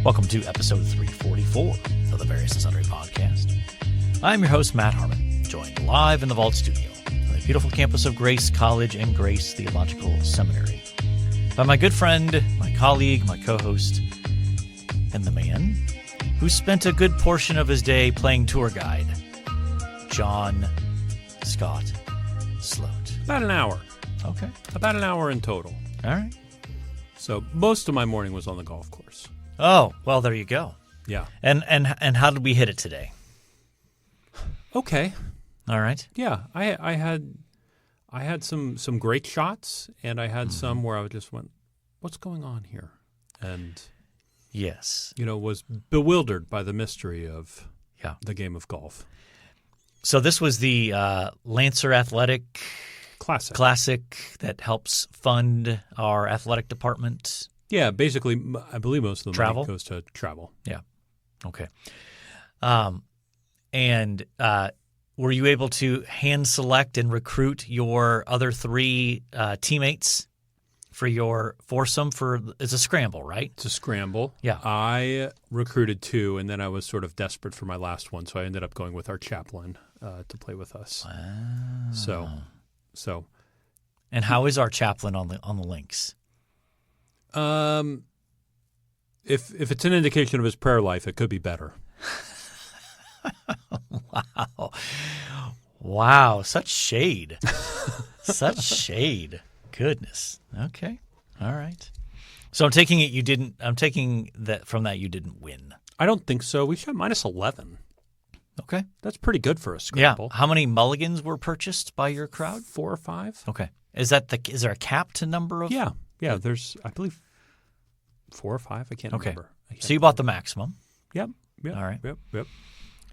Welcome to episode 344 of the Various and Sundry podcast. I'm your host, Matt Harmon, joined live in the Vault Studio on the beautiful campus of Grace College and Grace Theological Seminary by my good friend, my colleague, my co-host, and the man who spent a good portion of his day playing tour guide, John Scott Sloat. About an hour. Okay. About an hour in total. All right. So most of my morning was on the golf course. Oh, well, there you go. Yeah. And how did we hit it today? Okay. All right. Yeah. I had some great shots, and I had some where I just went, what's going on here? And yes, was bewildered by the mystery of the game of golf. So this was the Lancer Athletic Classic that helps fund our athletic department. Yeah, basically, I believe most of the Travel? money goes to travel. Yeah. Okay. And were you able to hand select and recruit your other three teammates for your foursome? It's a scramble, right? It's a scramble. Yeah. I recruited two, and then I was sort of desperate for my last one, so I ended up going with our chaplain to play with us. Wow. So. And how is our chaplain on the links? If it's an indication of his prayer life, it could be better. Wow, such shade. Such shade. Goodness. Okay. All right. So I'm taking that from that you didn't win. I don't think so. We shot minus 11. Okay. That's pretty good for a scramble. Yeah. How many mulligans were purchased by your crowd? 4 or 5. Okay. Is there a cap to number of? Yeah. There's, I believe, 4 or 5. I can't remember. So you bought the maximum. Yep. All right. Yep.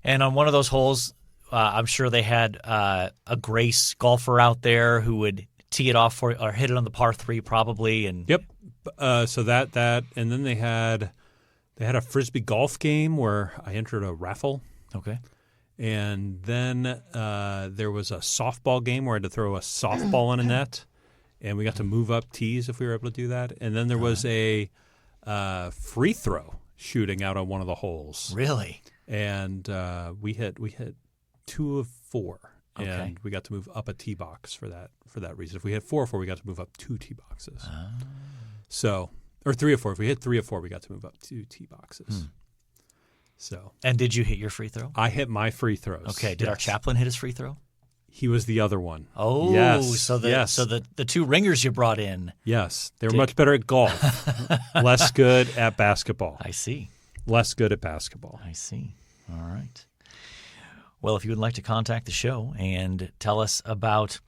And on one of those holes, I'm sure they had a Grace golfer out there who would tee it off or hit it on the par 3 probably. And yep. So that, and then they had a frisbee golf game where I entered a raffle. Okay. And then there was a softball game where I had to throw a softball in a net, and we got to move up tees if we were able to do that. And then there was a free throw shooting out on one of the holes. Really? And we hit 2 of 4, Okay. and we got to move up a tee box for that reason. If we hit 4 of 4, we got to move up 2 tee boxes. So, or 3 of 4. If we hit 3 of 4, we got to move up 2 tee boxes. So. And did you hit your free throw? I hit my free throws. Okay. Did our chaplain hit his free throw? He was the other one. Oh, yes. So the two ringers you brought in. Yes, they were much better at golf, less good at basketball. I see. Less good at basketball. I see. All right. Well, if you would like to contact the show and tell us about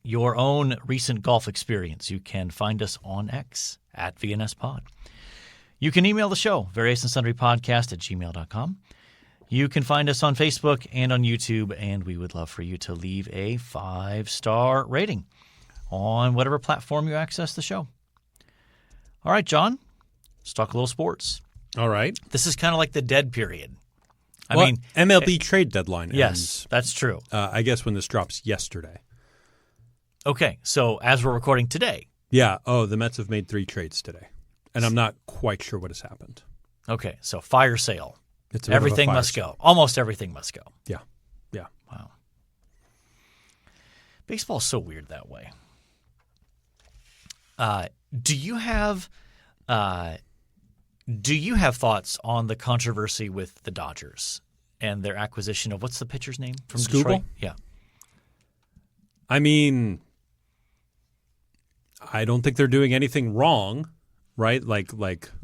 your own recent golf experience, you can find us on X at VNSPod. You can email the show, variousandsundrypodcast@gmail.com. You can find us on Facebook and on YouTube, and we would love for you to leave a 5-star rating on whatever platform you access the show. All right, John, let's talk a little sports. All right. This is kind of like the dead period. I Well, mean, MLB trade deadline yes, ends, that's true. I guess when this drops yesterday. Okay, so as we're recording today. Yeah. Oh, the Mets have made 3 trades today, and I'm not quite sure what has happened. Okay, so fire sale. It's a bit of a Everything fire must sale. go. Almost everything must go. Yeah. Wow. Baseball's so weird that way. Do you have thoughts on the controversy with the Dodgers and their acquisition of what's the pitcher's name from Skubal? Detroit? Yeah. I mean, I don't think they're doing anything wrong, right? Like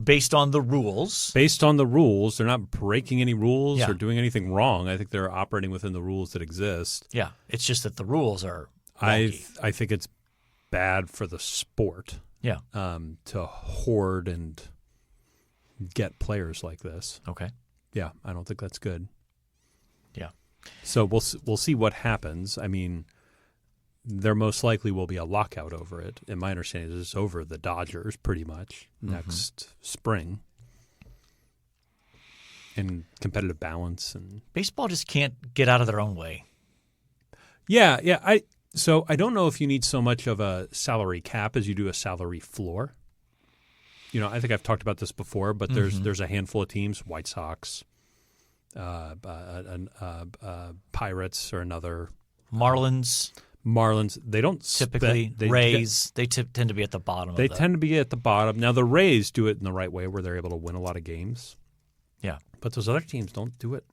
Based on the rules. based on the rules, they're not breaking any rules Yeah. or doing anything wrong. I think they're operating within the rules that exist. Yeah. It's just that the rules are wonky. I think it's bad for the sport Yeah. to hoard and get players like this. Okay. Yeah, I don't think that's good. Yeah. So we'll see what happens. I mean, there most likely will be a lockout over it. And my understanding is it's over the Dodgers pretty much next spring. And competitive balance and Baseball just can't get out of their own way. yeah. So I don't know if you need so much of a salary cap as you do a salary floor. I think I've talked about this before, but there's a handful of teams, White Sox, Pirates or another. Marlins. They don't typically Rays. They tend to be at the bottom. They tend to be at the bottom. Now the Rays do it in the right way, where they're able to win a lot of games. Yeah, but those other teams don't do it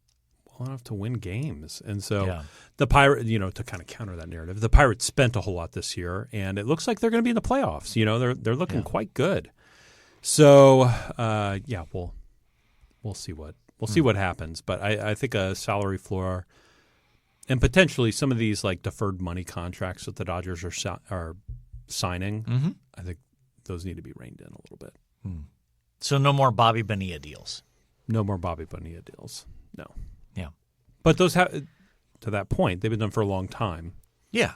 well enough to win games, and so the Pirates, to kind of counter that narrative, the Pirates spent a whole lot this year, and it looks like they're going to be in the playoffs. They're looking quite good. So we'll see what happens. But I think a salary floor. And potentially some of these like deferred money contracts that the Dodgers are signing, I think those need to be reined in a little bit. So no more Bobby Bonilla deals. No more Bobby Bonilla deals. No. Yeah. But those have, to that point, they've been done for a long time. Yeah.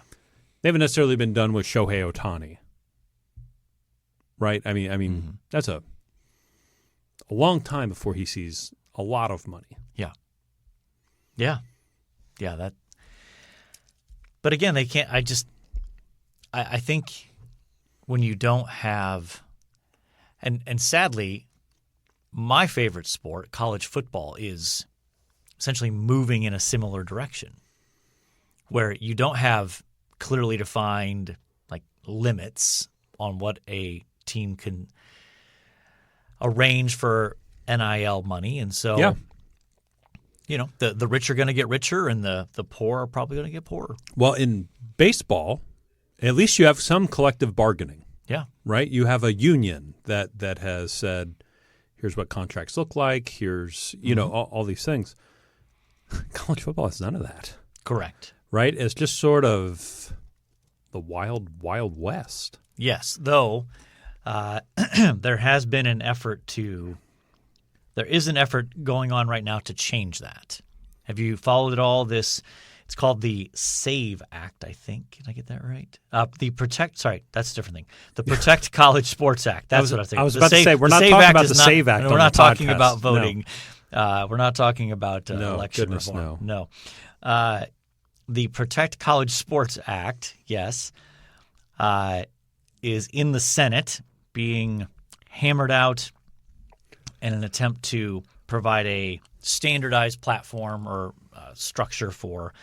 They haven't necessarily been done with Shohei Ohtani. Right? I mean, that's a long time before he sees a lot of money. Yeah. Yeah. Yeah, that. But again, they can't. I think when you don't have, and sadly, my favorite sport, college football, is essentially moving in a similar direction, where you don't have clearly defined like limits on what a team can arrange for NIL money, and so. Yeah. The rich are going to get richer and the poor are probably going to get poorer. Well, in baseball, at least you have some collective bargaining. Yeah. Right? You have a union that has said, here's what contracts look like, here's, all these things. College football has none of that. Correct. Right? It's just sort of the wild, wild west. Yes, though there has been an effort There is an effort going on right now to change that. Have you followed it all? It's called the SAVE Act, I think. Did I get that right? That's a different thing. The Protect College Sports Act. That's what I was thinking. I was about to say, we're not talking about the SAVE Act. We're not talking about voting. No. We're not talking about election reform. No. The Protect College Sports Act, yes, is in the Senate being hammered out in an attempt to provide a standardized platform or structure for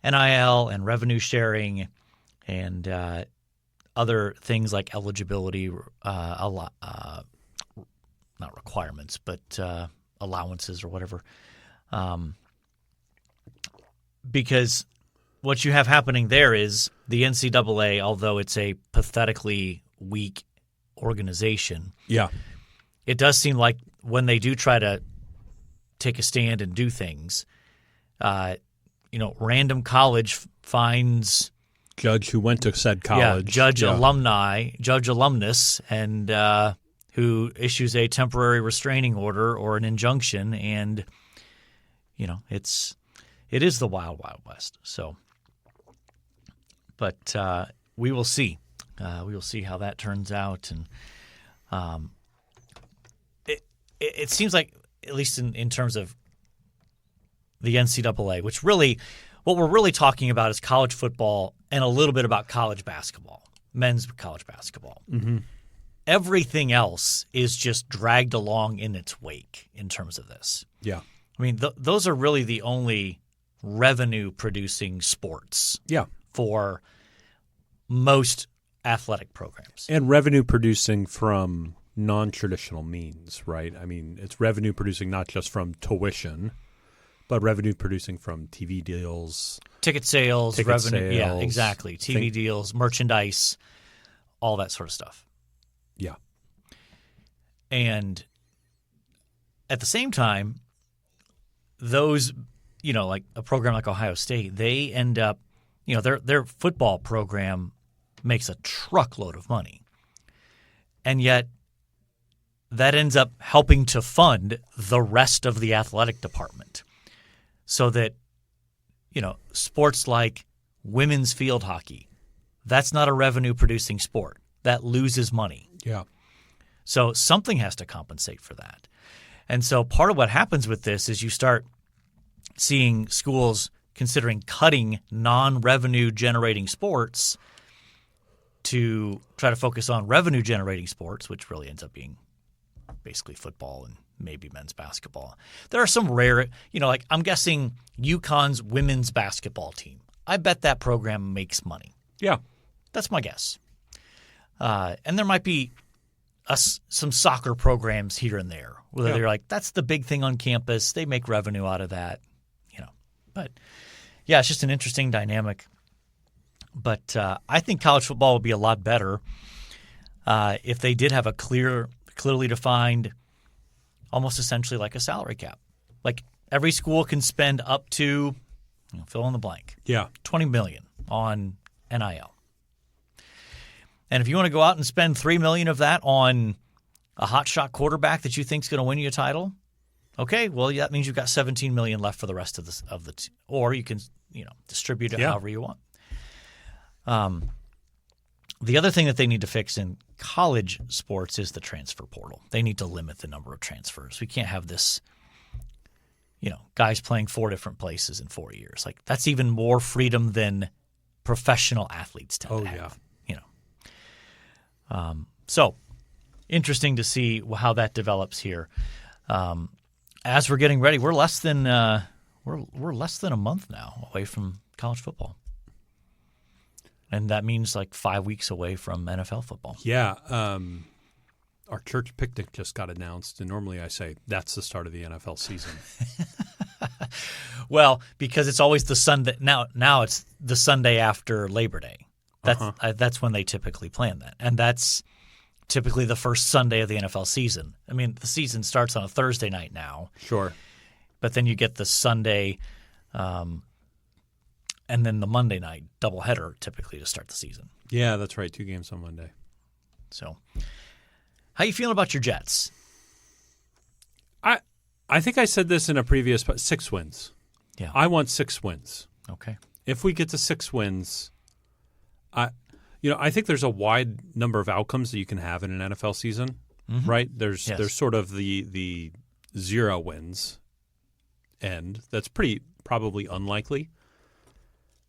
NIL and revenue sharing and other things like eligibility, not requirements, but allowances or whatever. Because what you have happening there is the NCAA, although it's a pathetically weak organization, it does seem like when they do try to take a stand and do things, random college finds judge who went to said college, judge alumnus, and who issues a temporary restraining order or an injunction, and it is the wild, wild west. So, but we will see. We will see how that turns out, and it seems like, at least in terms of the NCAA, which really, what we're really talking about is college football and a little bit about college basketball, men's college basketball. Mm-hmm. Everything else is just dragged along in its wake in terms of this. Yeah. I mean, those are really the only revenue-producing sports for most athletic programs. And revenue-producing from non-traditional means, right? I mean, it's revenue-producing not just from tuition, but revenue-producing from TV deals. Ticket sales, revenue. Yeah, exactly. TV deals, merchandise, all that sort of stuff. Yeah. And at the same time, those, like a program like Ohio State, they end up, their football program makes a truckload of money. And yet that ends up helping to fund the rest of the athletic department. So that, sports like women's field hockey, that's not a revenue-producing sport. That loses money. Yeah. So something has to compensate for that. And so part of what happens with this is you start seeing schools considering cutting non-revenue generating sports to try to focus on revenue-generating sports, which really ends up being basically football and maybe men's basketball. There are some rare, like I'm guessing UConn's women's basketball team. I bet that program makes money. Yeah. That's my guess. And there might be some soccer programs here and there where they're like, that's the big thing on campus. They make revenue out of that, But, yeah, it's just an interesting dynamic. But I think college football would be a lot better if they did have a clearly defined, almost essentially like a salary cap. Like every school can spend up to, fill in the blank, $20 million on NIL. And if you want to go out and spend $3 million of that on a hotshot quarterback that you think is going to win you a title, okay, well that means you've got $17 million left for the rest of the or you can distribute it however you want. The other thing that they need to fix in college sports is the transfer portal. They need to limit the number of transfers. We can't have this, guys playing 4 different places in 4 years. Like that's even more freedom than professional athletes tend to have. So interesting to see how that develops here. As we're getting ready, we're less than a month now away from college football. And that means like 5 weeks away from NFL football. Yeah. Our church picnic just got announced, and normally I say that's the start of the NFL season. Well, because it's always the Sunday. Now it's the Sunday after Labor Day. That's when they typically plan that. And that's typically the first Sunday of the NFL season. I mean, the season starts on a Thursday night now. Sure. But then you get the Sunday and then the Monday night doubleheader typically to start the season. Yeah, that's right. 2 games on Monday. So how you feeling about your Jets? I think I said this in a previous 6 wins. Yeah. I want 6 wins. Okay. If we get to 6 wins, I think there's a wide number of outcomes that you can have in an NFL season, right? There's sort of the 0 wins end. That's probably unlikely.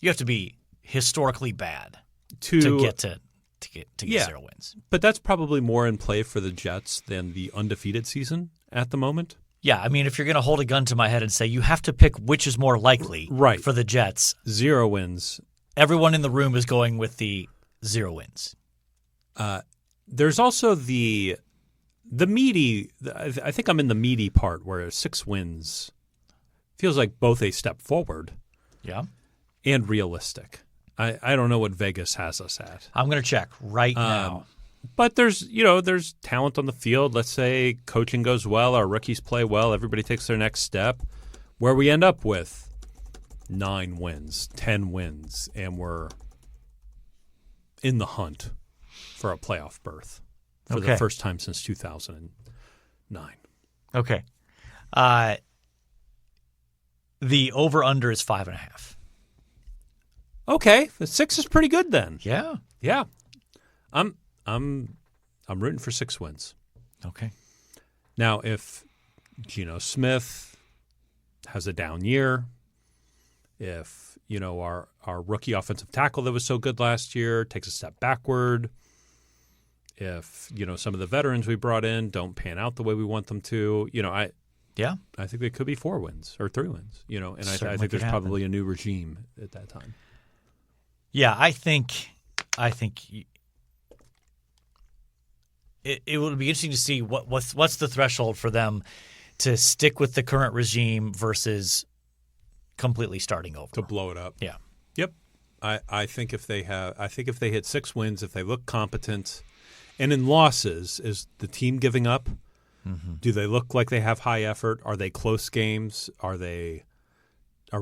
You have to be historically bad to get 0 wins. But that's probably more in play for the Jets than the undefeated season at the moment. Yeah, I mean, if you're going to hold a gun to my head and say you have to pick which is more likely for the Jets. 0 wins. Everyone in the room is going with the 0 wins. There's also the meaty – I think I'm in the meaty part where 6 wins feels like both a step forward and realistic. I don't know what Vegas has us at. I'm going to check right now. But there's talent on the field. Let's say coaching goes well, our rookies play well, everybody takes their next step. Where we end up with 9 wins, 10 wins, and we're in the hunt for a playoff berth for the first time since 2009. Okay. The over-under is 5.5. Okay, the 6 is pretty good then. Yeah. Yeah. I'm rooting for 6 wins. Okay. Now, if Geno Smith has a down year, if our rookie offensive tackle that was so good last year takes a step backward, if some of the veterans we brought in don't pan out the way we want them to, I think they could be 4 wins or 3 wins. And I think there's probably a new regime at that time. Yeah, I think it would be interesting to see what's the threshold for them to stick with the current regime versus completely starting over. To blow it up. Yeah. Yep. I think if they hit 6 wins, if they look competent, and in losses, is the team giving up? Mm-hmm. Do they look like they have high effort? Are they close games? Are we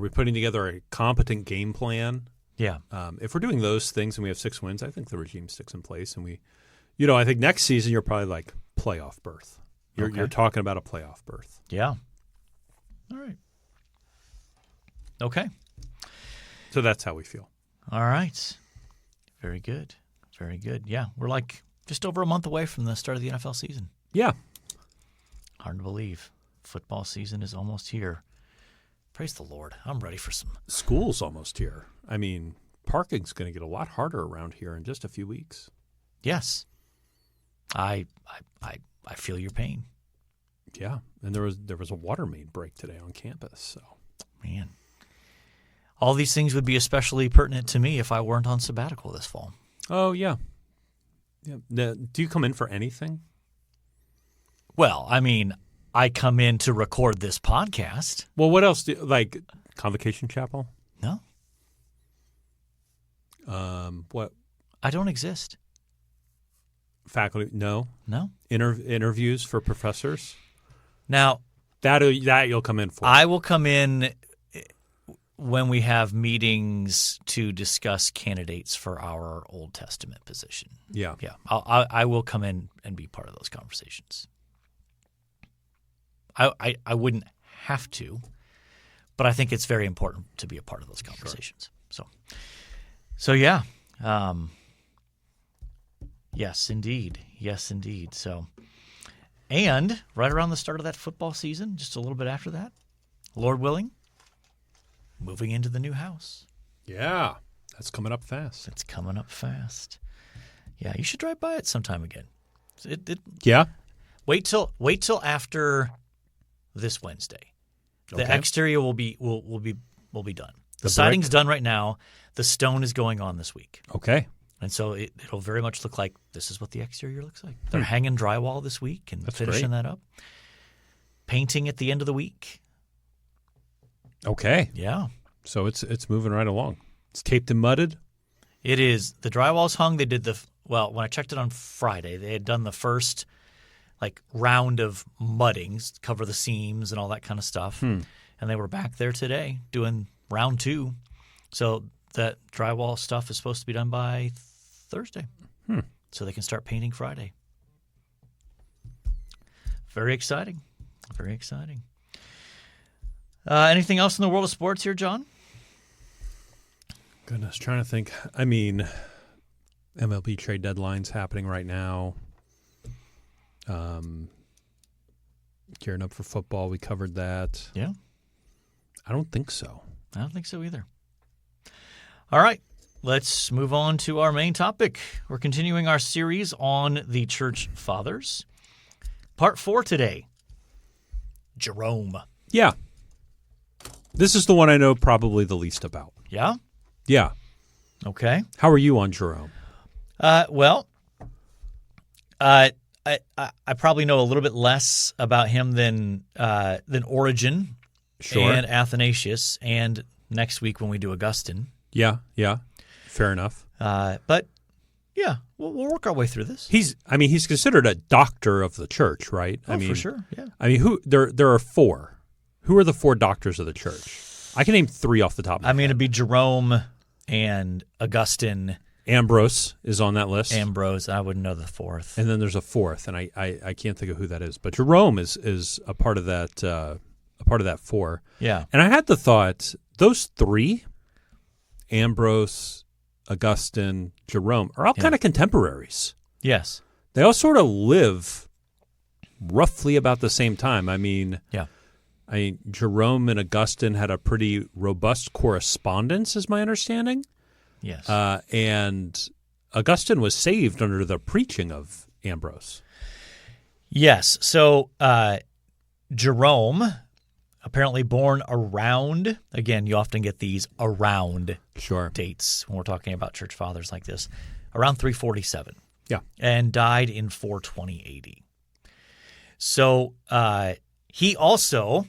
putting together a competent game plan? Yeah. If we're doing those things and we have 6 wins, I think the regime sticks in place, and we. I think next season you're probably like playoff berth. You're talking about a playoff berth. Yeah. All right. Okay. So that's how we feel. All right. Very good. Very good. Yeah, we're like just over a month away from the start of the NFL season. Yeah. Hard to believe. Football season is almost here. Praise the Lord. I'm ready for some. School's almost here. I mean, parking's going to get a lot harder around here in just a few weeks. Yes. I feel your pain. Yeah, and there was a water main break today on campus. So, man, all these things would be especially pertinent to me if I weren't on sabbatical this fall. Oh yeah. Do you come in for anything? Well, I mean, I come in to record this podcast. Well, what else? Like Convocation Chapel? No. What? I don't exist. Faculty? No. No. Interviews for professors? Now, that you'll come in for. I will come in when we have meetings to discuss candidates for our Old Testament position. Yeah. Yeah. I will come in and be part of those conversations. I wouldn't have to, but I think it's very important to be a part of those conversations. Sure. So yeah. Yes, indeed. Yes, indeed. So, and right around the start of that football season, just a little bit after that, Lord willing, moving into the new house. Yeah, that's coming up fast. It's coming up fast. Yeah, you should drive by it sometime again. Yeah. Wait till after this Wednesday. The exterior will be done. The siding's done right now. The stone is going on this week. Okay. And so it'll very much look like this is what the exterior looks like. They're hanging drywall this week and finishing that up. Painting at the end of the week. Okay. Yeah. So it's moving right along. It's taped and mudded? It is. The drywall's hung. They did when I checked it on Friday, they had done the first round of muddings, cover the seams and all that kind of stuff. And they were back there today doing round 2. So that drywall stuff is supposed to be done by Thursday. So they can start painting Friday. Very exciting. Very exciting. Anything else in the world of sports here, John? Goodness, trying to think. I mean, MLB trade deadline's happening right now. Gearing up for football. We covered that. Yeah. I don't think so. I don't think so either. All right. Let's move on to our main topic. We're continuing our series on the Church Fathers. Part 4 today. Jerome. Yeah. This is the one I know probably the least about. Yeah? Yeah. Okay. How are you on Jerome? Well, I probably know a little bit less about him than Origen and Athanasius, and next week when we do Augustine. Yeah. Fair enough. But yeah, we'll work our way through this. He's considered a doctor of the church, right? Oh, for sure. Yeah. I mean, there are 4. Who are the 4 doctors of the church? I can name 3 off the top of my head. It'd be Jerome and Augustine. Ambrose is on that list. Ambrose, I wouldn't know the 4th. And then there's a 4th, and I can't think of who that is. But Jerome is a part of that 4. Yeah. And I had the thought those 3, Ambrose, Augustine, Jerome, are all kind of contemporaries. Yes. They all sort of live roughly about the same time. I mean, Jerome and Augustine had a pretty robust correspondence, is my understanding. Yes. And Augustine was saved under the preaching of Ambrose. Yes. So Jerome, apparently born around, again, you often get these around dates when we're talking about church fathers like this, around 347. Yeah. And died in 420 AD. So he also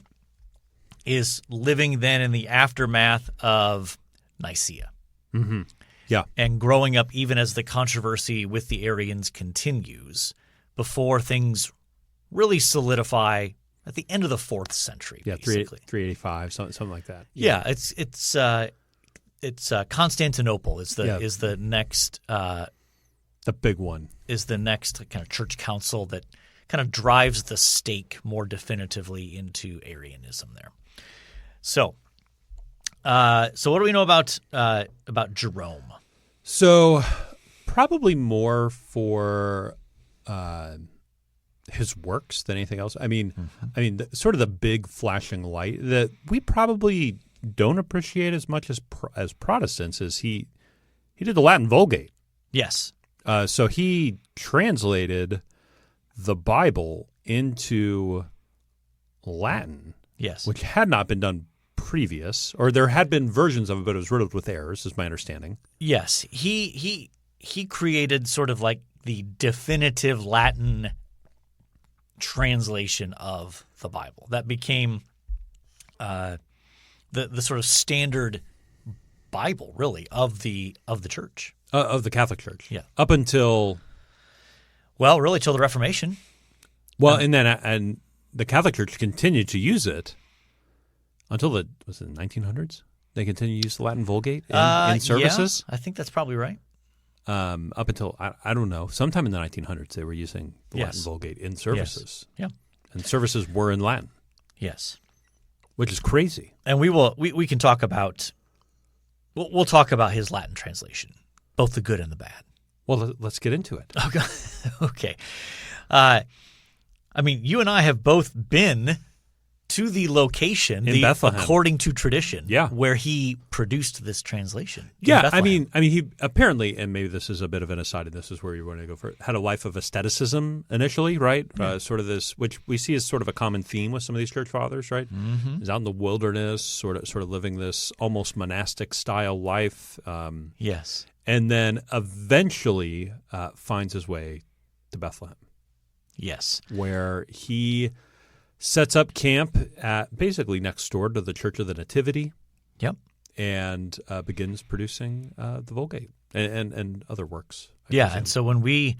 is living then in the aftermath of Nicaea. Mm-hmm. Yeah. And growing up even as the controversy with the Arians continues before things really solidify at the end of the 4th century, basically. 385, something like that. Yeah, it's Constantinople is the next the big one. Is the next kind of church council that kind of drives the stake more definitively into Arianism there. So what do we know about Jerome? So probably more for his works than anything else. I mean, sort of the big flashing light that we probably don't appreciate as much as Protestants is he He did the Latin Vulgate. Yes. So he translated the Bible into Latin, Yes. which had not been done previous, or there had been versions of it, but it was riddled with errors, is my understanding. Yes. He created sort of like the definitive Latin translation of the Bible that became the sort of standard Bible, really, of the church. Of the Catholic Church. Yeah. Up until... Well, really, till the Reformation. Well, and the Catholic Church continued to use it until the 1900s? They continued to use the Latin Vulgate in services? Yeah, I think that's probably right. Up until, I don't know, sometime in the 1900s they were using the Latin Vulgate in services. Yes. Yeah. And services were in Latin. Yes. Which is crazy. And we can talk about, we'll talk about his Latin translation, both the good and the bad. Well, let's get into it. Okay. I mean, you and I have both been to the location in Bethlehem, according to tradition, yeah, where he produced this translation. Yeah, I mean, he apparently, and maybe this is a bit of an aside, and this is where you want to go for, had a life of asceticism initially, right? Yeah. Sort of this, which we see as sort of a common theme with some of these church fathers, right? Mm-hmm. He's out in the wilderness, sort of living this almost monastic style life. Yes, and then eventually finds his way to Bethlehem. Yes, where he sets up camp at basically next door to the Church of the Nativity. Yep. And begins producing the Vulgate and other works. And so when we,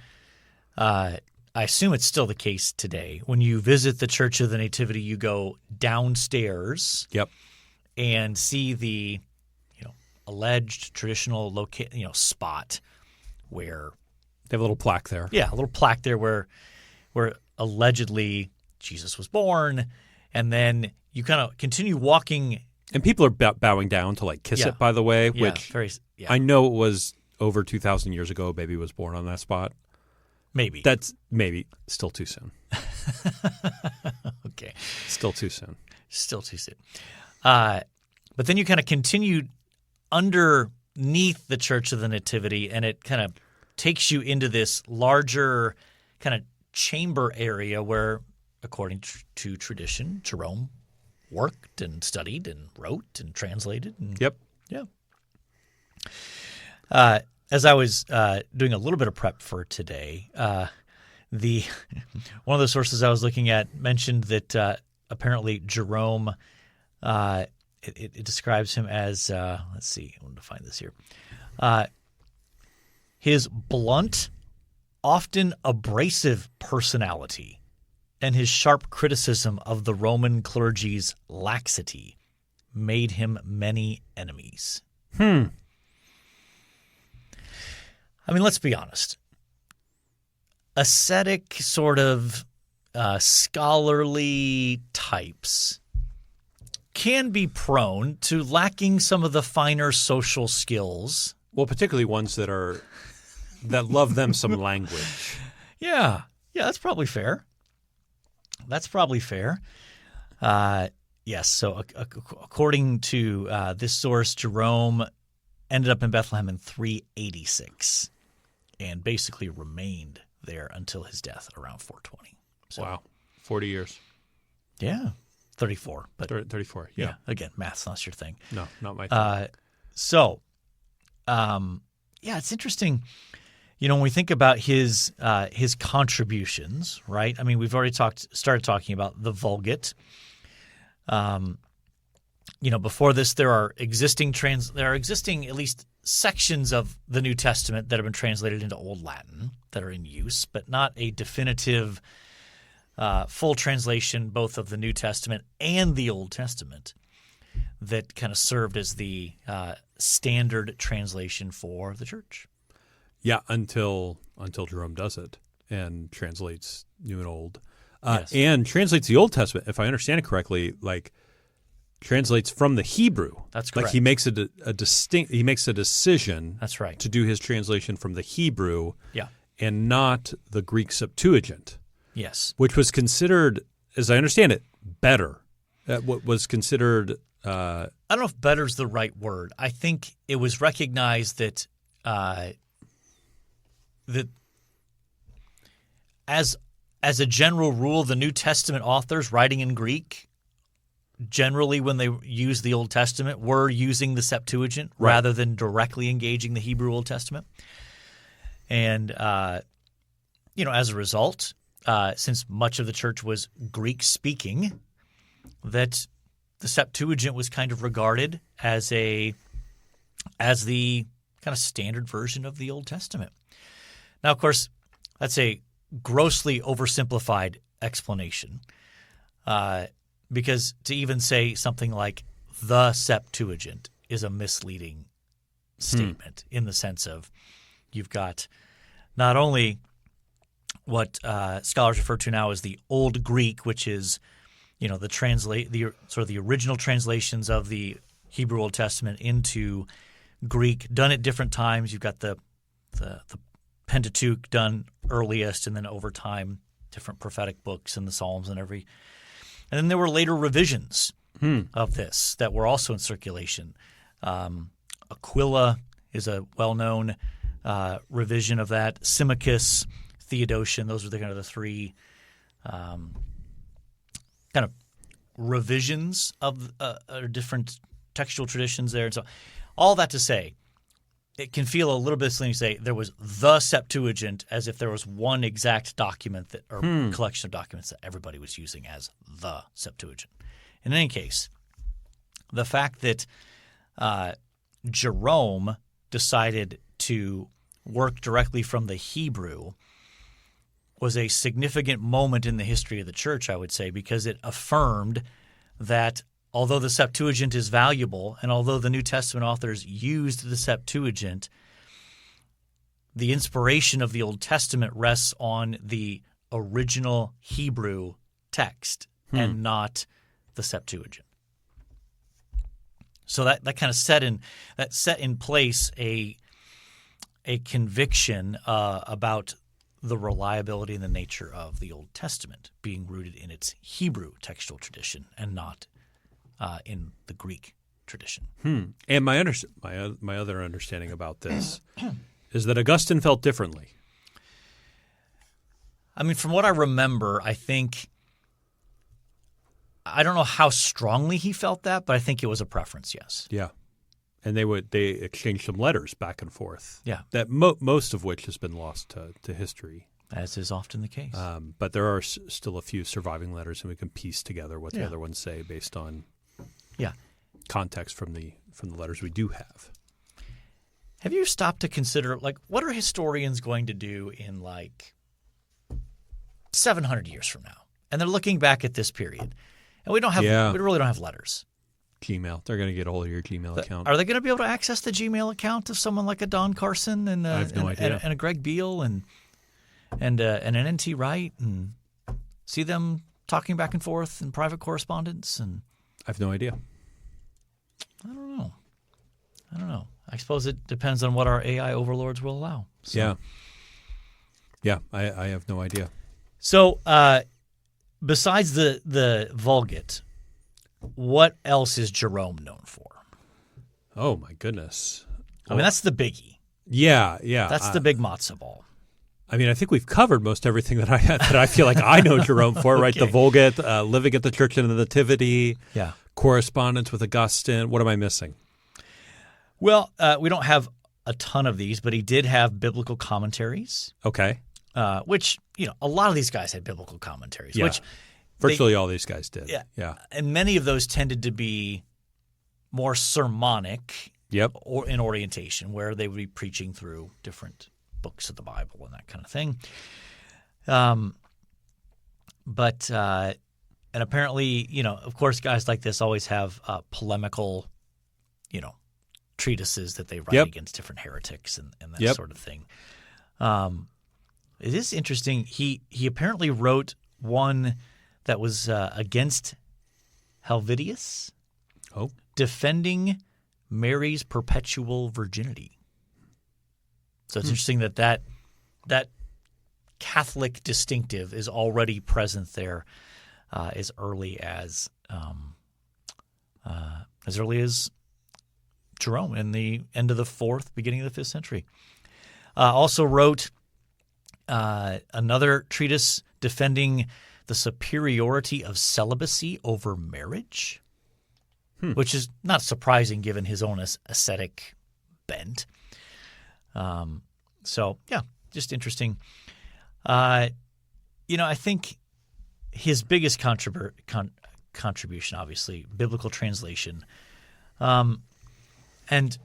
I assume it's still the case today, when you visit the Church of the Nativity, you go downstairs. Yep. And see the, alleged traditional spot where they have a little plaque there. Yeah, a little plaque there where allegedly Jesus was born, and then you kind of continue walking. And people are bowing down to kiss it, by the way, which I know it was over 2,000 years ago a baby was born on that spot. Maybe. That's maybe still too soon. Okay. Still too soon. Still too soon. But then you kind of continue underneath the Church of the Nativity, and it kind of takes you into this larger kind of chamber area where, according to tradition, Jerome worked and studied and wrote and translated. And, yep. Yeah. As I was doing a little bit of prep for today, one of the sources I was looking at mentioned that apparently Jerome, it describes him as, let's see, I wanted to find this here. His blunt, often abrasive personality and his sharp criticism of the Roman clergy's laxity made him many enemies. I mean, let's be honest. Ascetic sort of scholarly types can be prone to lacking some of the finer social skills. Well, particularly ones that love them some language. Yeah, that's probably fair. Yes, so according to this source, Jerome ended up in Bethlehem in 386 and basically remained there until his death around 420. So, wow, 40 years. Yeah, 34. But 34, yeah. Again, math's not your thing. No, not my thing. It's interesting. When we think about his contributions, right? I mean, we've already started talking about the Vulgate. Before this, there are existing at least sections of the New Testament that have been translated into Old Latin that are in use, but not a definitive full translation both of the New Testament and the Old Testament that kind of served as the standard translation for the church. Yeah, until Jerome does it and translates New and Old. Yes. And translates the Old Testament, if I understand it correctly, translates from the Hebrew. That's correct. He makes he makes a decision. That's right. To do his translation from the Hebrew. Yeah. And not the Greek Septuagint. Yes. Which was considered, as I understand it, better. What was considered. I don't know if better is the right word. I think it was recognized that that as a general rule, the New Testament authors writing in Greek, generally when they use the Old Testament, were using the Septuagint rather than directly engaging the Hebrew Old Testament. And, as a result, since much of the church was Greek-speaking, that the Septuagint was kind of regarded as the kind of standard version of the Old Testament. Now, of course, that's a grossly oversimplified explanation, because to even say something like the Septuagint is a misleading statement in the sense of you've got not only what scholars refer to now as the Old Greek, which is the original translations of the Hebrew Old Testament into Greek, done at different times. You've got the Pentateuch done earliest, and then over time, different prophetic books and the Psalms and and then there were later revisions of this that were also in circulation. Aquila is a well-known revision of that. Symmachus, Theodotion, those are the three kind of revisions of different textual traditions there. And so all that to say, it can feel a little bit silly to say there was the Septuagint as if there was one exact document or collection of documents that everybody was using as the Septuagint. In any case, the fact that Jerome decided to work directly from the Hebrew was a significant moment in the history of the church, I would say, because it affirmed that although the Septuagint is valuable and although the New Testament authors used the Septuagint, the inspiration of the Old Testament rests on the original Hebrew text and not the Septuagint. So that kind of set in place a conviction about the reliability and the nature of the Old Testament being rooted in its Hebrew textual tradition and not in the Greek tradition. And my other understanding about this is that Augustine felt differently. I mean, from what I remember, I don't know how strongly he felt that, but I think it was a preference, yes. Yeah. And they exchanged some letters back and forth. Yeah. That most of which has been lost to history. As is often the case. But there are still a few surviving letters, and we can piece together what the other ones say based on context from the letters we do have. Have you stopped to consider, what are historians going to do in 700 years from now? And they're looking back at this period, and we really don't have letters. Gmail. They're going to get a hold of your Gmail account. Are they going to be able to access the Gmail account of someone like a Don Carson and I have no idea. And a Greg Beale and an N.T. Wright and see them talking back and forth in private correspondence? And I have no idea. I don't know. I suppose it depends on what our AI overlords will allow. So. Yeah. I have no idea. So besides the Vulgate, what else is Jerome known for? Oh, my goodness. I mean, that's the biggie. Yeah. That's the big matzo ball. I mean, I think we've covered most everything that I feel like I know Jerome for, right? The Vulgate, living at the Church in the Nativity, correspondence with Augustine. What am I missing? Well, we don't have a ton of these, but he did have biblical commentaries. Okay. Which, a lot of these guys had biblical commentaries, which virtually all these guys did. Yeah. And many of those tended to be more sermonic or in orientation, where they would be preaching through different books of the Bible and that kind of thing. And apparently, of course, guys like this always have polemical, treatises that they write against different heretics and that sort of thing. It is interesting. He apparently wrote one that was against Helvidius, defending Mary's perpetual virginity. So it's interesting that Catholic distinctive is already present there as early as Jerome in the end of the 4th, beginning of the 5th century. Also wrote another treatise defending the superiority of celibacy over marriage, which is not surprising given his own ascetic bent. So, yeah, just interesting. I think his biggest contribution, obviously, biblical translation. And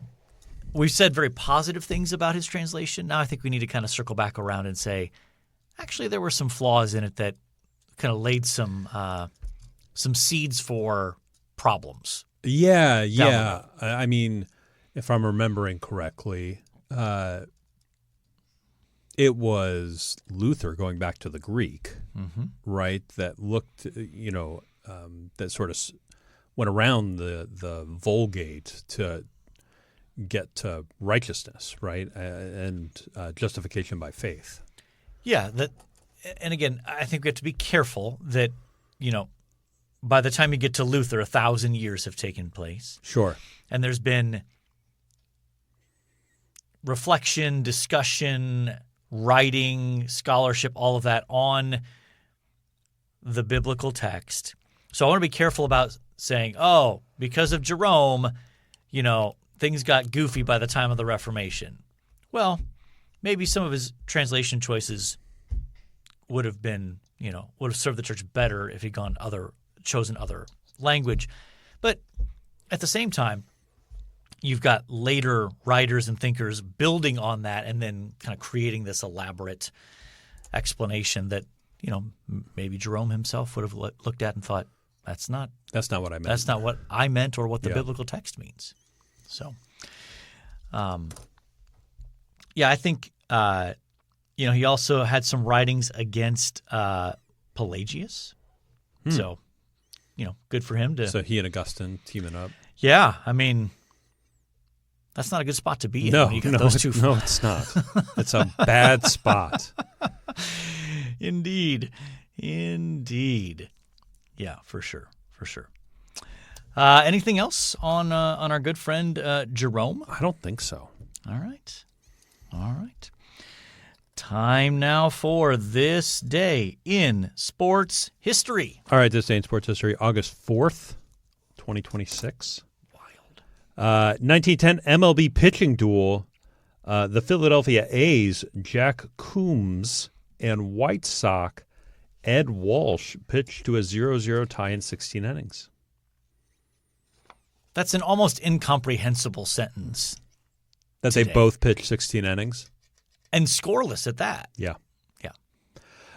we've said very positive things about his translation. Now I think we need to kind of circle back around and say, actually, there were some flaws in it that kind of laid some seeds for problems. Yeah. I mean, if I'm remembering correctly, it was Luther going back to the Greek, right? That looked, that sort of went around the Vulgate to get to righteousness, right, and justification by faith. Yeah, and again, I think we have to be careful that, by the time you get to Luther, 1,000 years have taken place. Sure. And there's been reflection, discussion, writing, scholarship, all of that on the biblical text. So I want to be careful about saying, oh, because of Jerome, things got goofy by the time of the Reformation. Well, maybe some of his translation choices would have served the church better if he'd chosen other language. But at the same time, you've got later writers and thinkers building on that and then kind of creating this elaborate explanation that, maybe Jerome himself would have looked at and thought, that's not what I meant. That's not what I meant or what the biblical text means. So, I think, he also had some writings against Pelagius. So, good for him to. So he and Augustine teaming up. Yeah. I mean, that's not a good spot to be in. When you got those two. No, it's not. It's a bad spot. Indeed. Yeah, for sure. Anything else on our good friend Jerome? I don't think so. All right. Time now for This Day in Sports History. All right, This Day in Sports History, August 4th, 2026. Wild. 1910 MLB pitching duel. The Philadelphia A's, Jack Coombs, and White Sox, Ed Walsh, pitched to a 0-0 tie in 16 innings. That's an almost incomprehensible sentence. That today. They both pitched 16 innings? And scoreless at that. Yeah.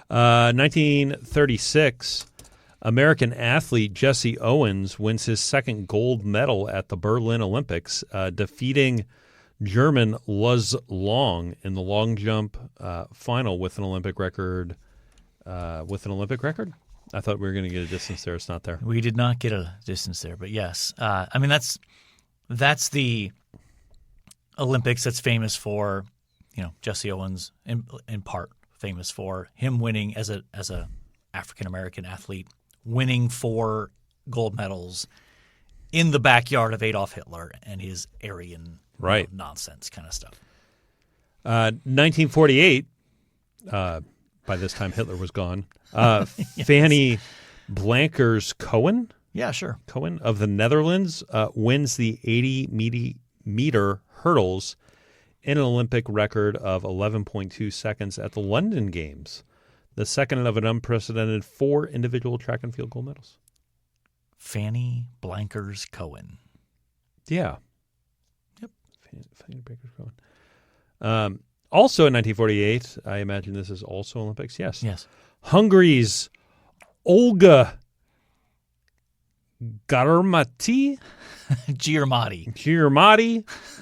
1936, American athlete Jesse Owens wins his second gold medal at the Berlin Olympics, defeating German Luz Long in the long jump final with an Olympic record. I thought we were going to get a distance there. It's not there. We did not get a distance there, but yes. That's the Olympics that's famous for, Jesse Owens in part famous for him winning as a African American athlete, winning 4 gold medals in the backyard of Adolf Hitler and his Aryan nonsense kind of stuff. 1948. By this time, Hitler was gone. Yes. Fanny Blankers-Koen? Yeah, sure. Koen of the Netherlands wins the 80-meter hurdles in an Olympic record of 11.2 seconds at the London Games, the second of an unprecedented 4 individual track and field gold medals. Fanny Blankers-Koen. Yeah. Yep. Fanny Blankers-Koen. Also in 1948, I imagine this is also Olympics. Yes. Hungary's Olga Giamatti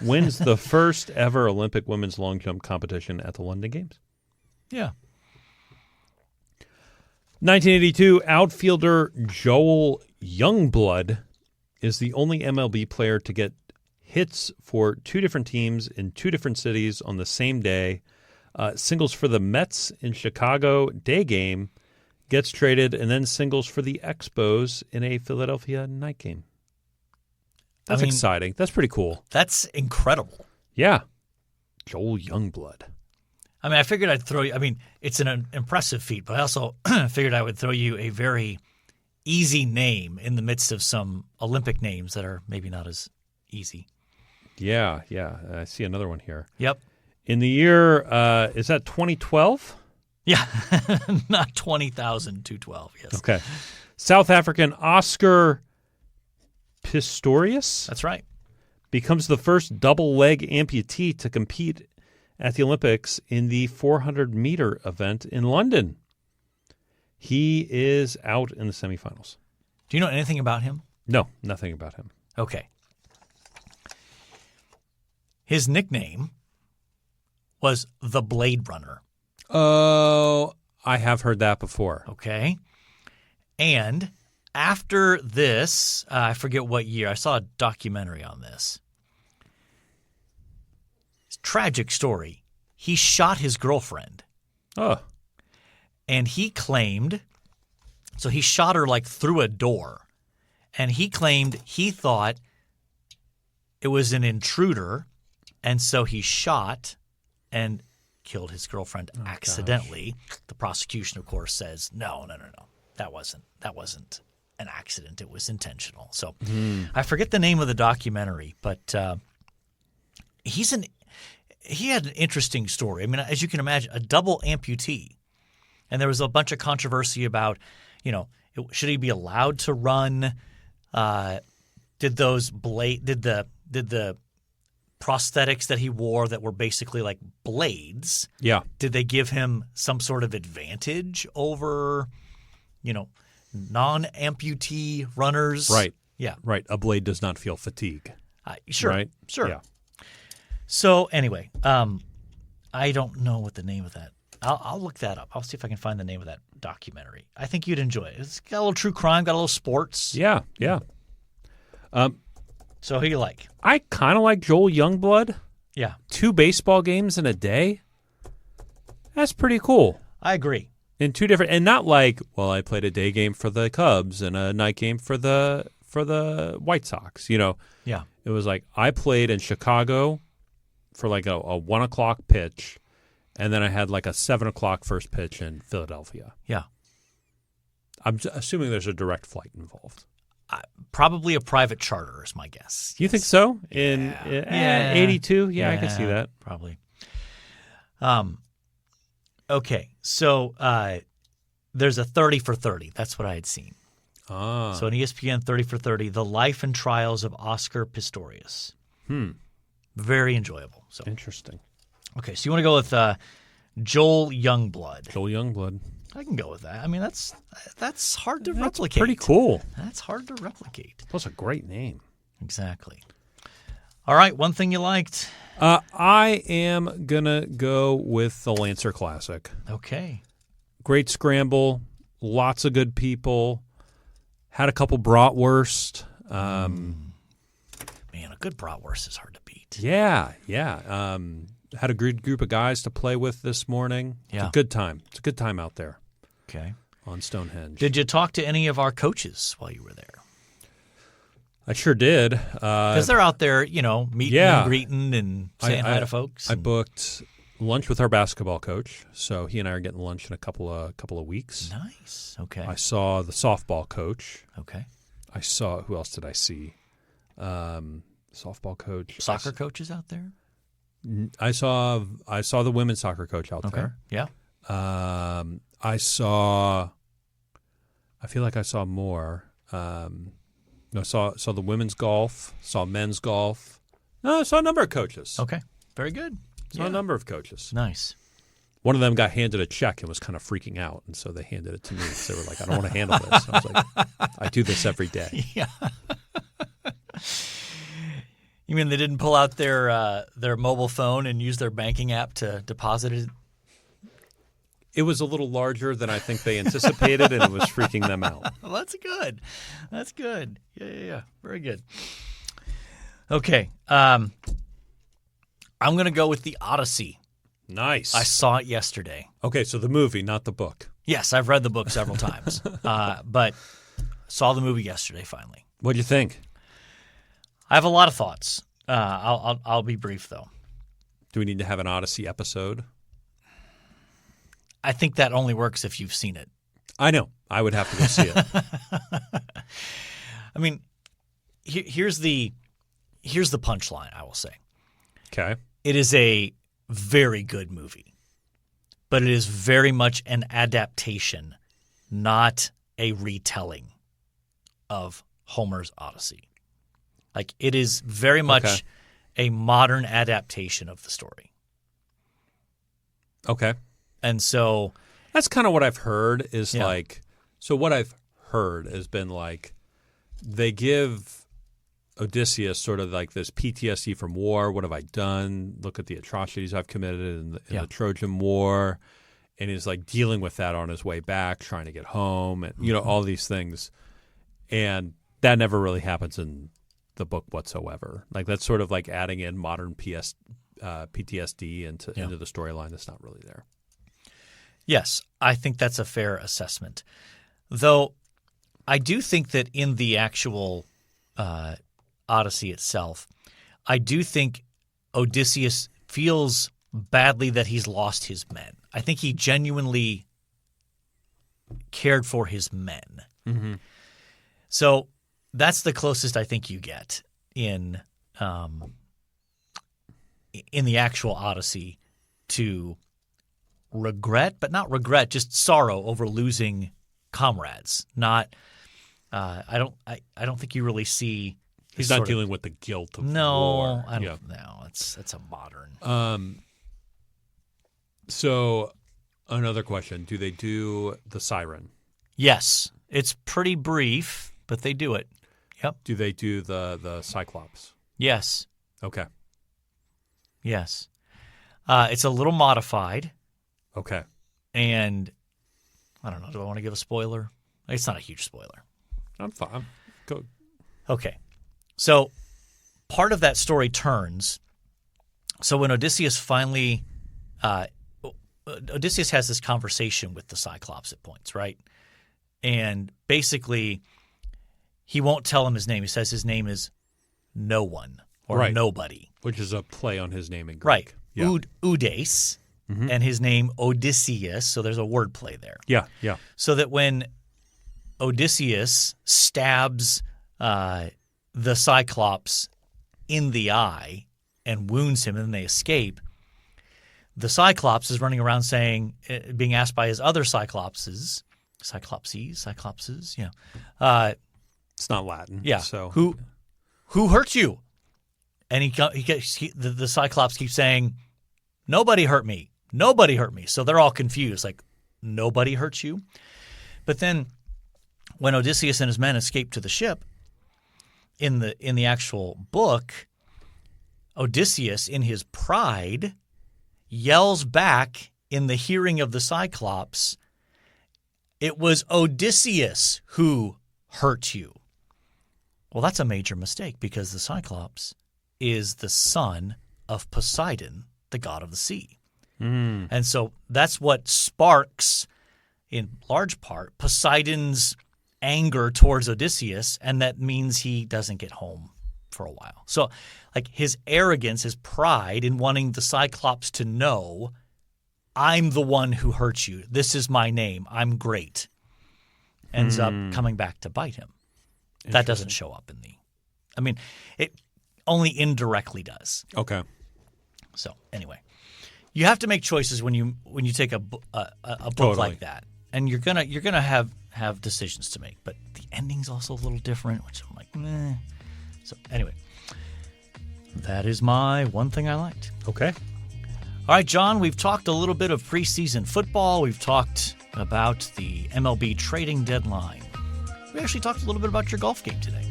wins the first ever Olympic women's long jump competition at the London Games. Yeah. 1982, outfielder Joel Youngblood is the only MLB player to get hits for 2 different teams in 2 different cities on the same day. Singles for the Mets in Chicago day game, gets traded, and then singles for the Expos in a Philadelphia night game. That's exciting. That's pretty cool. That's incredible. Yeah. Joel Youngblood. I mean, I figured I'd throw you. I mean, it's an impressive feat, but I also figured I would throw you a very easy name in the midst of some Olympic names that are maybe not as easy. Yeah. I see another one here. Yep. In the year, is that 2012? Yeah. Not 20,212, yes. Okay. South African Oscar Pistorius That's right. becomes the first double-leg amputee to compete at the Olympics in the 400-meter event in London. He is out in the semifinals. Do you know anything about him? No, nothing about him. Okay. His nickname was the Blade Runner. Oh, I have heard that before. Okay. And after this, I forget what year, I saw a documentary on this. It's a tragic story. He shot his girlfriend. Oh. And he claimed, so he shot her like through a door. And he claimed he thought it was an intruder. And so he shot and killed his girlfriend accidentally. Gosh. The prosecution, of course, says, no. That wasn't an accident. It was intentional. So I forget the name of the documentary, but he had an interesting story. I mean, as you can imagine, a double amputee. And there was a bunch of controversy about, should he be allowed to run? Did the prosthetics that he wore that were basically like blades, did they give him some sort of advantage over, non-amputee runners? Right. Yeah. Right. A blade does not feel fatigue. Sure. Right? Sure. Yeah. So anyway, I don't know what the name of that. I'll look that up. I'll see if I can find the name of that documentary. I think you'd enjoy it. It's got a little true crime, got a little sports. Yeah. So who do you like? I kind of like Joel Youngblood. Yeah. 2 baseball games in a day. That's pretty cool. I agree. In 2 different, and not like, well, I played a day game for the Cubs and a night game for the White Sox. Yeah. It was like I played in Chicago for like a 1 o'clock pitch, and then I had like a 7 o'clock first pitch in Philadelphia. Yeah. I'm assuming there's a direct flight involved. Probably a private charter is my guess. You think so? In 82? Yeah, I can see that. Probably. Okay, so there's a 30 for 30. That's what I had seen. Ah. So an ESPN 30 for 30, The Life and Trials of Oscar Pistorius. Very enjoyable. So interesting. Okay, so you want to go with Joel Youngblood. Joel Youngblood. I can go with that. I mean, that's hard to That's replicate. Pretty cool. That's hard to replicate. Plus a great name. Exactly. All right, one thing you liked. I am going to go with the Lancer Classic. Okay. Great scramble. Lots of good people. Had a couple bratwurst. Man, a good bratwurst is hard to beat. Yeah. Had a good group of guys to play with this morning. Yeah. It's a good time. It's a good time out there. Okay. On Stonehenge. Did you talk to any of our coaches while you were there? I sure did. Because they're out there, meeting and greeting and saying hi to folks. I booked lunch with our basketball coach, so he and I are getting lunch in a couple of weeks. Nice. Okay. I saw the softball coach. Okay. I saw, who else did I see? Softball coach. Soccer coaches out there? I saw the women's soccer coach out there. Yeah. I feel like I saw more. I saw the women's golf, saw men's golf. No, I saw a number of coaches. Okay. Very good. Saw a number of coaches. Nice. One of them got handed a check and was kind of freaking out, and so they handed it to me because they were like, I don't want to handle this. And I was like, I do this every day. Yeah. You mean they didn't pull out their mobile phone and use their banking app to deposit it? It was a little larger than I think they anticipated, and it was freaking them out. Well, that's good. That's good. Yeah. Very good. Okay. I'm going to go with The Odyssey. Nice. I saw it yesterday. Okay, so the movie, not the book. Yes, I've read the book several times, but saw the movie yesterday finally. What'd you think? I have a lot of thoughts. I'll be brief, though. Do we need to have an Odyssey episode? I think that only works if you've seen it. I know. I would have to go see it. I mean, here's the punchline, I will say. Okay. It is a very good movie, but it is very much an adaptation, not a retelling of Homer's Odyssey. Like, it is very much a modern adaptation of the story. Okay. And so that's kind of what I've heard is like, so what I've heard has been like, they give Odysseus sort of like this PTSD from war. What have I done? Look at the atrocities I've committed in the Trojan War. And he's like dealing with that on his way back, trying to get home and, you know, all these things. And that never really happens in the book whatsoever. Like, that's sort of like adding in modern PTSD into the storyline that's not really there. Yes, I think that's a fair assessment. Though I do think that in the actual Odyssey itself, I do think Odysseus feels badly that he's lost his men. I think he genuinely cared for his men. Mm-hmm. So that's the closest I think you get in the actual Odyssey to regret, but not regret, just sorrow over losing comrades. Not, I don't think you really see. He's not dealing with the guilt of war. No, I don't. No, it's a modern. So, another question: do they do the siren? Yes, it's pretty brief, but they do it. Yep. Do they do the Cyclops? Yes. Okay. Yes. It's a little modified. Okay. And I don't know. Do I want to give a spoiler? It's not a huge spoiler. I'm fine. Go. Okay. So part of that story turns. So when Odysseus finally Odysseus has this conversation with the Cyclops at points, right? And basically he won't tell him his name. He says his name is No One or Nobody. Which is a play on his name in Greek. Right. Yeah. Udes. Mm-hmm. And his name Odysseus, so there's a word play there. Yeah, yeah. So that when Odysseus stabs the Cyclops in the eye and wounds him and then they escape, the Cyclops is running around saying, being asked by his other Cyclopses, yeah. It's not Latin. Yeah. So who hurt you? And the Cyclops keeps saying, nobody hurt me. Nobody hurt me. So they're all confused, like, nobody hurt you? But then when Odysseus and his men escape to the ship, in the actual book, Odysseus, in his pride, yells back in the hearing of the Cyclops, it was Odysseus who hurt you. Well, that's a major mistake because the Cyclops is the son of Poseidon, the god of the sea. Mm. And so that's what sparks, in large part, Poseidon's anger towards Odysseus, and that means he doesn't get home for a while. So, like, his arrogance, his pride in wanting the Cyclops to know, I'm the one who hurt you. This is my name. I'm great. Ends up coming back to bite him. That doesn't show up in it only indirectly does. Okay. So, anyway. You have to make choices when you take a book like that, and you're gonna have decisions to make. But the ending's also a little different, which I'm like, meh. So anyway, that is my one thing I liked. Okay. All right, John. We've talked a little bit of preseason football. We've talked about the MLB trading deadline. We actually talked a little bit about your golf game today.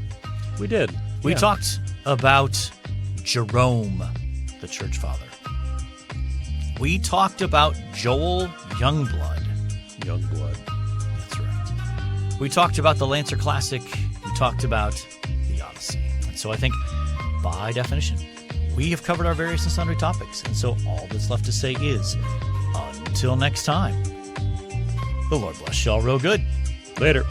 We did. We talked about Jerome, the church father. We talked about Joel Youngblood. That's right. We talked about the Lancer Classic. We talked about the Odyssey. And so I think, by definition, we have covered our various and sundry topics. And so all that's left to say is, until next time, the Lord bless y'all real good. Later.